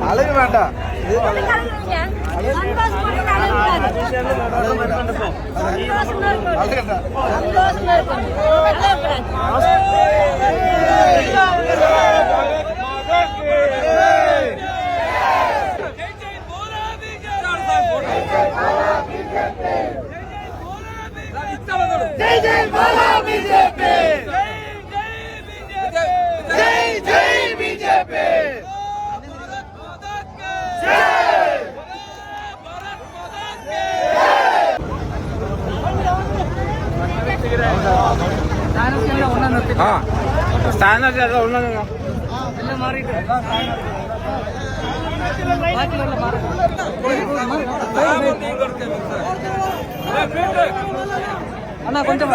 അളവ് വേണ്ട जय जय बोला बीजेपी, जय जय बीजेपी, സ്ഥാനമൊക്കെ ഉള്ളതല്ലോ అన్న కొంచెం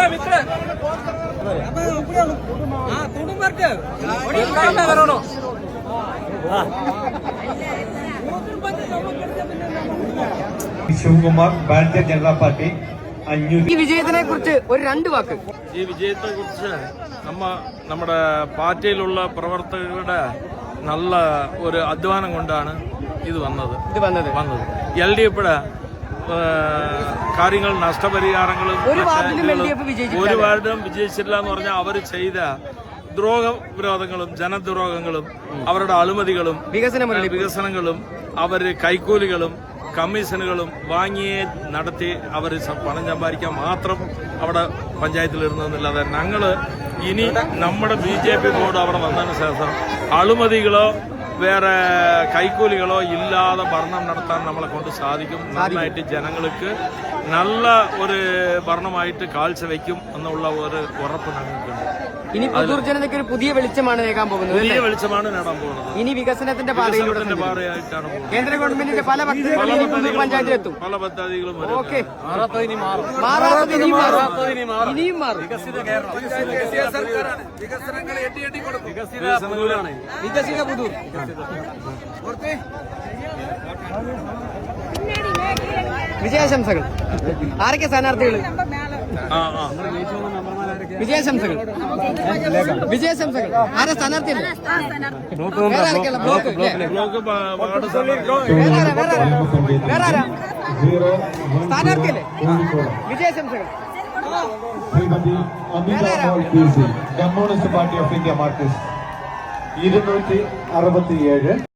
ശിവകുമാർ ഭാരതീയ ജനതാ പാർട്ടി ഈ വിജയത്തിനെ കുറിച്ച് ഒരു രണ്ട് വാക്ക്. ഈ വിജയത്തെ കുറിച്ച് നമ്മുടെ പാർട്ടിയിലുള്ള പ്രവർത്തകരുടെ നല്ല ഒരു അധ്വാനം കൊണ്ടാണ് ഇത് വന്നത്. LDFയുടെ കാര്യങ്ങൾ നഷ്ടപരിഹാരങ്ങളും ഒരു വാർഡും വിജയിച്ചില്ല എന്ന് പറഞ്ഞാൽ അവർ ചെയ്ത ദ്രോഹവിരോധങ്ങളും ജനദ്രോഹങ്ങളും അവരുടെ അഴിമതികളും വികസനങ്ങളും അവര് കൈക്കൂലികളും കമ്മീഷനുകളും വാങ്ങിയേ നടത്തി അവർ പണം സമ്പാദിക്കാൻ മാത്രം അവിടെ പഞ്ചായത്തിലിരുന്നതെന്നില്ലാതെ ഞങ്ങള് ഇനി നമ്മുടെ BJP ബോർഡ് അവിടെ വന്നതിന് ശേഷം അഴിമതികളോ വേറെ കൈക്കൂലികളോ ഇല്ലാതെ ഭരണം നടത്താൻ നമ്മളെ കൊണ്ട് സാധിക്കും. നന്നായിട്ട് ജനങ്ങൾക്ക് നല്ല ഒരു ഭരണമായിട്ട് കാഴ്ചവെക്കും എന്നുള്ള ഒരു ഉറപ്പ് ഞങ്ങൾക്കുണ്ട്. ഇനി പുതൂർ ജനതയ്ക്ക് ഒരു പുതിയ വെളിച്ചമാണ് നേടാൻ പോകുന്നത്. പുതിയ വെളിച്ചമാണ് നേടാൻ പോകുന്നത്. ഇനി വികസനത്തിന്റെ പാതയിലൂടെ പാതയായിട്ടാണ് പോകുന്നത്. കേന്ദ്ര ഗവൺമെന്റിന്റെ പല പദ്ധതികളും പഞ്ചായത്തിലെത്തും. പല പദ്ധതികളും ഓക്കെ ഇനിയും മാറും. വികസിത പുതൂർ. വിജയാശംസകൾ. ആരൊക്കെ സ്ഥാനാർത്ഥികൾ? വിജയാശംസകൾ. ആരാ സ്ഥാനാർത്ഥിയല്ലേ? വേറെ ആരാ സ്ഥാനാർത്ഥിയല്ലേ? വിജയാശംസകൾ. Shrimati Amitha communist party of India Marxist 267